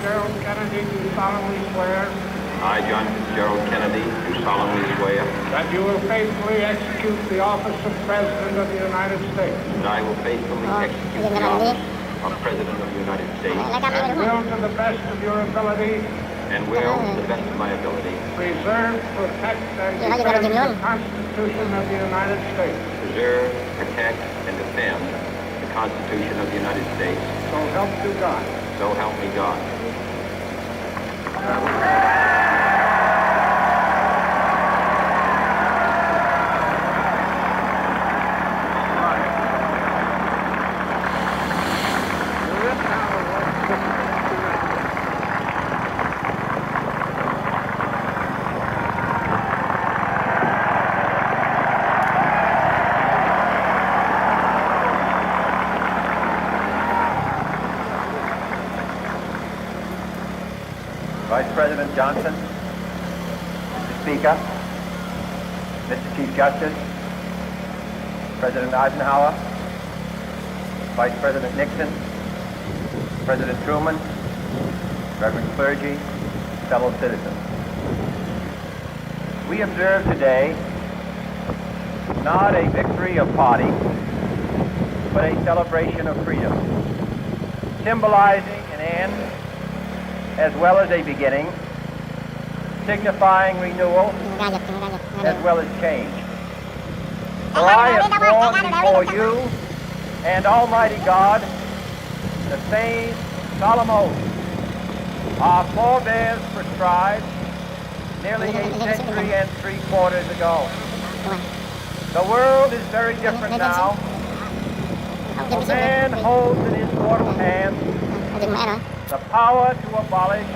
Fitzgerald Kennedy, do solemnly swear I, John Fitzgerald Kennedy, do solemnly swear that you will faithfully execute the office of President of the United States that I will faithfully execute the office of President of the United States and will, to the best of your ability, and will, to the best of my ability, preserve, protect, and defend the Constitution of the United States. preserve, protect, and defend the Constitution of the United States. So help you God. So help me God. Vice President Johnson, Mr. Speaker, Mr. Chief Justice, President Eisenhower, Vice President Nixon, President Truman, Reverend clergy, fellow citizens. We observe today not a victory of party, but a celebration of freedom, symbolizing an end as well as a beginning, signifying renewal as well as change. For I have sworn before you and Almighty God the same solemn oath our forebears prescribed nearly a century and 3/4 ago. The world is very different now. For man holds in his mortal hand the power to abolish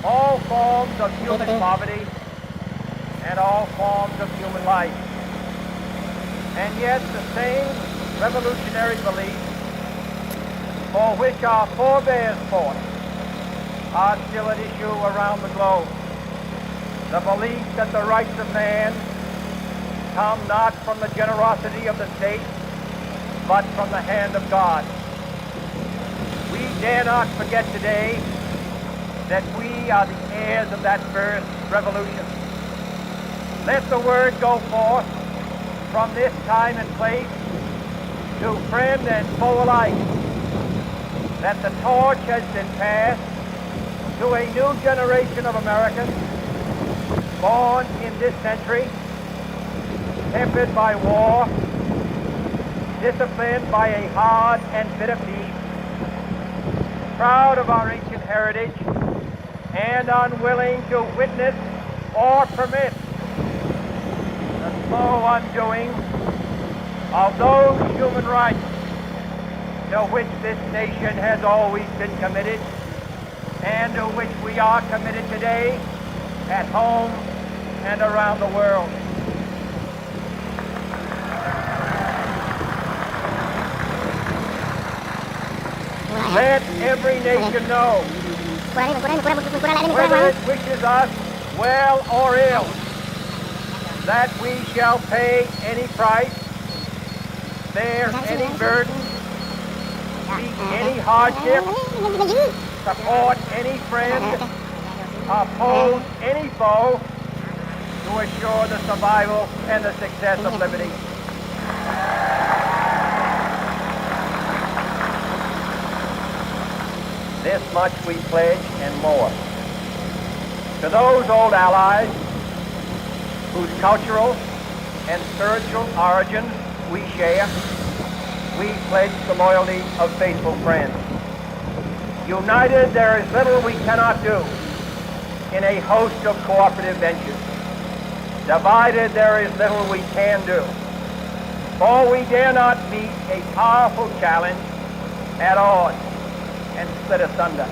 all forms of human poverty and all forms of human life. And yet the same revolutionary beliefs for which our forebears fought are still at issue around the globe. The belief that the rights of man come not from the generosity of the state, but from the hand of God. We dare not forget today that we are the heirs of that first revolution. Let the word go forth from this time and place to friend and foe alike that the torch has been passed to a new generation of Americans born in this century, tempered by war, disciplined by a hard and bitter peace, proud of our ancient heritage, and unwilling to witness or permit the slow undoing of those human rights to which this nation has always been committed and to which we are committed today at home and around the world. Let every nation know, whether it wishes us well or ill, that we shall pay any price, bear any burden, meet any hardship, support any friend, oppose any foe, to assure the survival and the success of liberty. This much we pledge and more. To those old allies whose cultural and spiritual origins we share, we pledge the loyalty of faithful friends. United, there is little we cannot do in a host of cooperative ventures. Divided, there is little we can do, for we dare not meet a powerful challenge at odds and split asunder.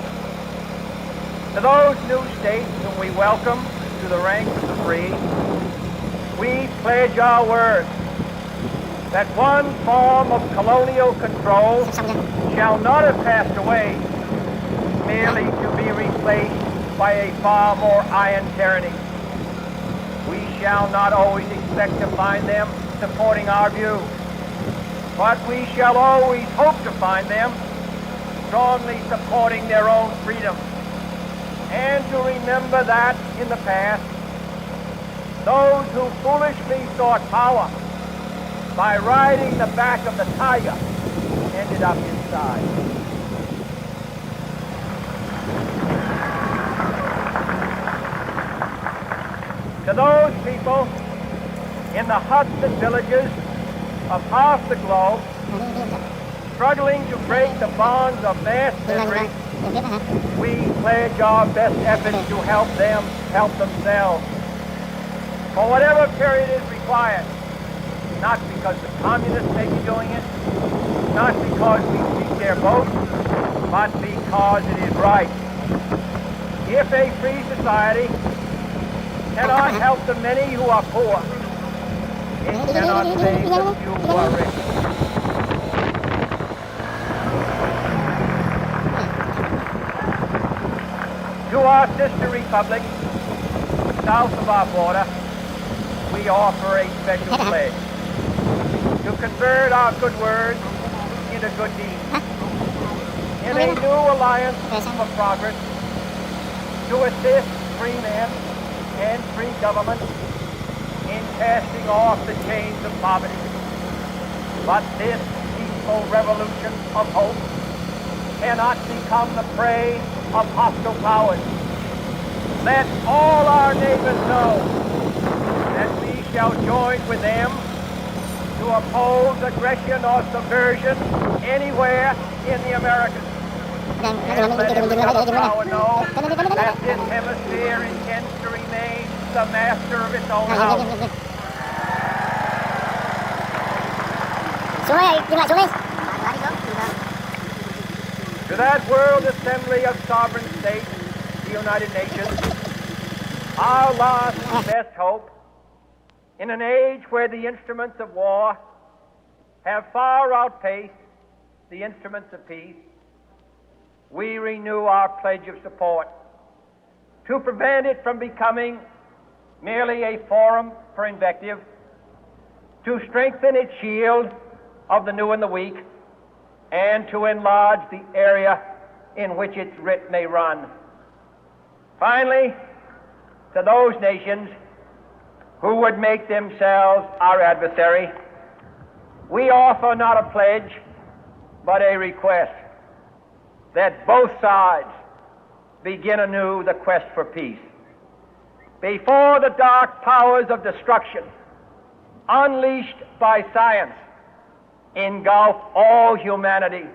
To those new states whom we welcome to the ranks of the free, we pledge our word that one form of colonial control shall not have passed away, merely to be replaced by a far more iron tyranny. We shall not always expect to find them supporting our view, but we shall always hope to find them strongly supporting their own freedom, and to remember that in the past, those who foolishly sought power by riding the back of the tiger ended up inside. To those people in the huts and villages of half the globe struggling to break the bonds of mass misery, we pledge our best efforts to help them help themselves for whatever period is required, not because the communists may be doing it, not because we seek their vote, but because it is right. If a free society cannot help the many who are poor, it cannot save the few who are rich. To our sister republics south of our border, we offer a special pledge to convert our good words into good deeds, in a new alliance for progress, to assist free men and free government in casting off the chains of poverty. But this peaceful revolution of hope cannot become the prey of hostile powers. Let all our neighbors know that we shall join with them to oppose aggression or subversion anywhere in the Americas. And let every other power know that this hemisphere intends to remain the master of its own house. To that World Assembly of Sovereign States, the United Nations, our last and best hope, in an age where the instruments of war have far outpaced the instruments of peace, we renew our pledge of support to prevent it from becoming merely a forum for invective, to strengthen its shield of the new and the weak, and to enlarge the area in which its writ may run. Finally, to those nations who would make themselves our adversary, we offer not a pledge, but a request that both sides begin anew the quest for peace. Before the dark powers of destruction, unleashed by science, engulf all humanity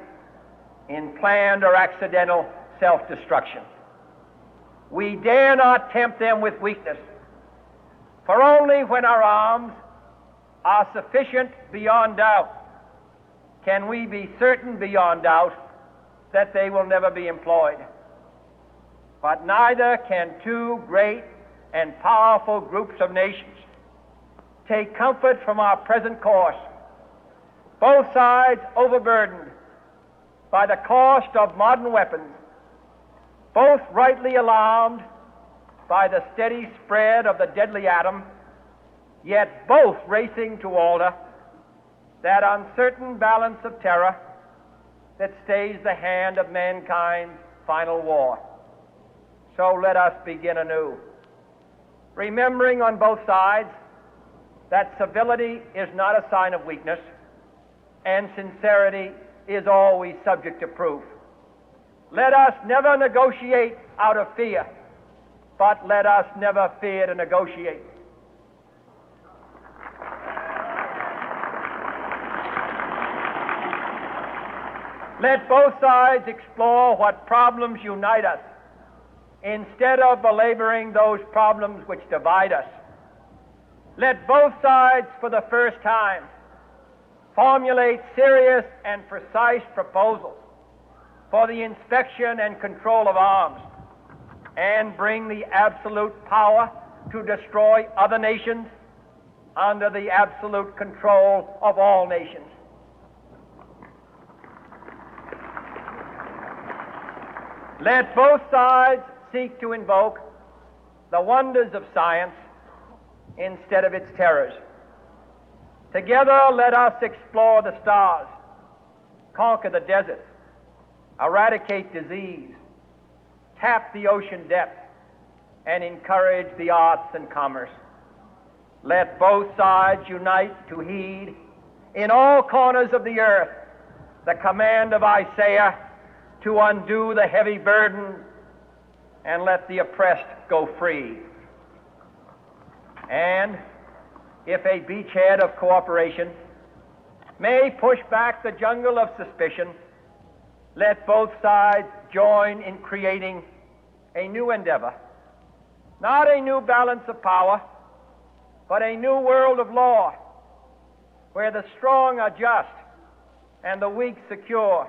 in planned or accidental self-destruction, we dare not tempt them with weakness, for only when our arms are sufficient beyond doubt can we be certain beyond doubt that they will never be employed. But neither can two great and powerful groups of nations take comfort from our present course, both sides overburdened by the cost of modern weapons, both rightly alarmed by the steady spread of the deadly atom, yet both racing to alter that uncertain balance of terror that stays the hand of mankind's final war. So let us begin anew, remembering on both sides that civility is not a sign of weakness, and sincerity is always subject to proof. Let us never negotiate out of fear, but let us never fear to negotiate. Let both sides explore what problems unite us, instead of belaboring those problems which divide us. Let both sides, for the first time, formulate serious and precise proposals for the inspection and control of arms, and bring the absolute power to destroy other nations under the absolute control of all nations. Let both sides seek to invoke the wonders of science instead of its terrors. Together, let us explore the stars, conquer the deserts, eradicate disease, tap the ocean depth, and encourage the arts and commerce. Let both sides unite to heed in all corners of the earth the command of Isaiah to undo the heavy burden and let the oppressed go free. And if a beachhead of cooperation may push back the jungle of suspicion, let both sides join in creating a new endeavor, not a new balance of power, but a new world of law, where the strong are just and the weak secure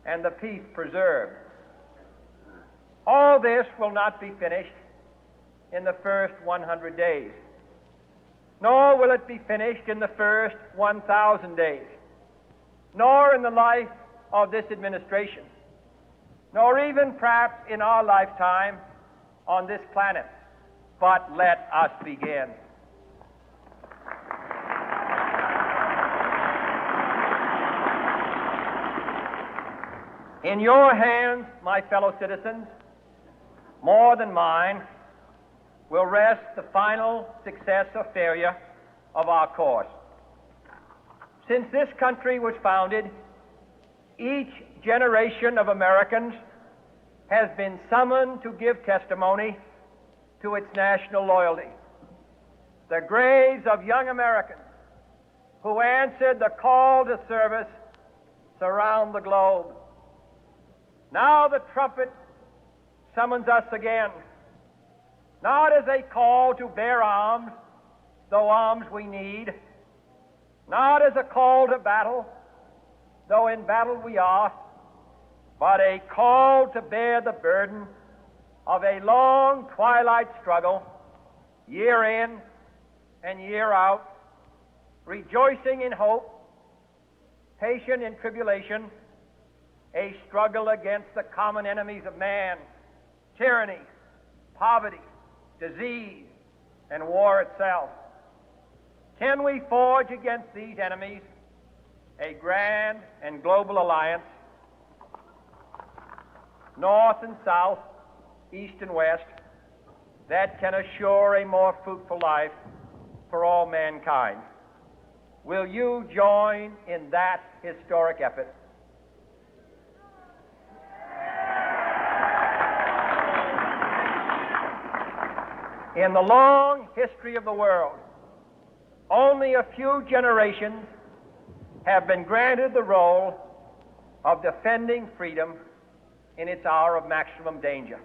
and the peace preserved. All this will not be finished in the first 100 days, nor will it be finished in the first 1,000 days, nor in the life of this administration, nor even perhaps in our lifetime on this planet. But let us begin. In your hands, my fellow citizens, more than mine, will rest the final success or failure of our course. Since this country was founded, each generation of Americans has been summoned to give testimony to its national loyalty. The graves of young Americans who answered the call to service surround the globe. Now the trumpet summons us again, not as a call to bear arms, though arms we need, not as a call to battle, though in battle we are, but a call to bear the burden of a long twilight struggle, year in and year out, rejoicing in hope, patient in tribulation, a struggle against the common enemies of man, tyranny, poverty, disease, and war itself. Can we forge against these enemies a grand and global alliance, north and south, east and west, that can assure a more fruitful life for all mankind? Will you join in that historic effort? In the long history of the world, only a few generations have been granted the role of defending freedom in its hour of maximum danger.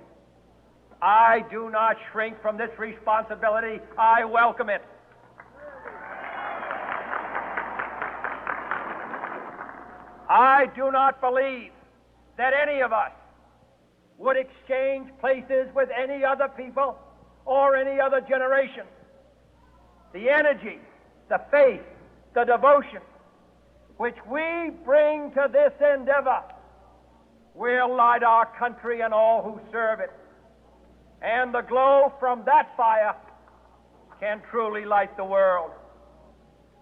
I do not shrink from this responsibility. I welcome it. I do not believe that any of us would exchange places with any other people or any other generation. The energy, the faith, the devotion which we bring to this endeavor will light our country and all who serve it. And the glow from that fire can truly light the world.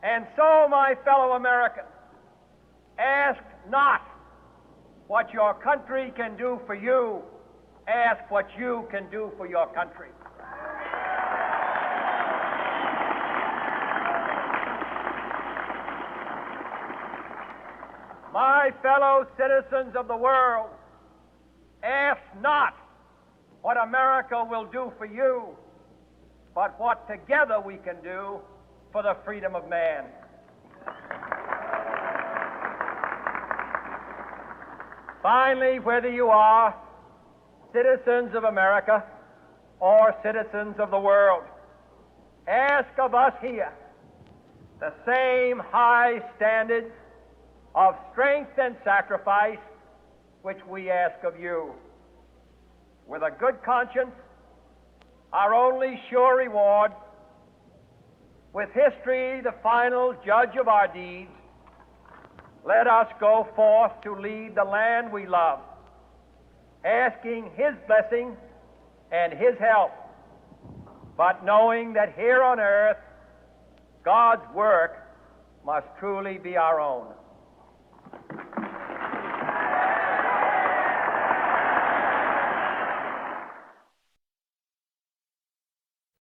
And so, my fellow Americans, ask not what your country can do for you, ask what you can do for your country. My fellow citizens of the world, ask not what America will do for you, but what together we can do for the freedom of man. Finally, whether you are citizens of America or citizens of the world, ask of us here the same high standards of strength and sacrifice which we ask of you. With a good conscience, our only sure reward, with history the final judge of our deeds, let us go forth to lead the land we love, asking His blessing and His help, but knowing that here on earth God's work must truly be our own.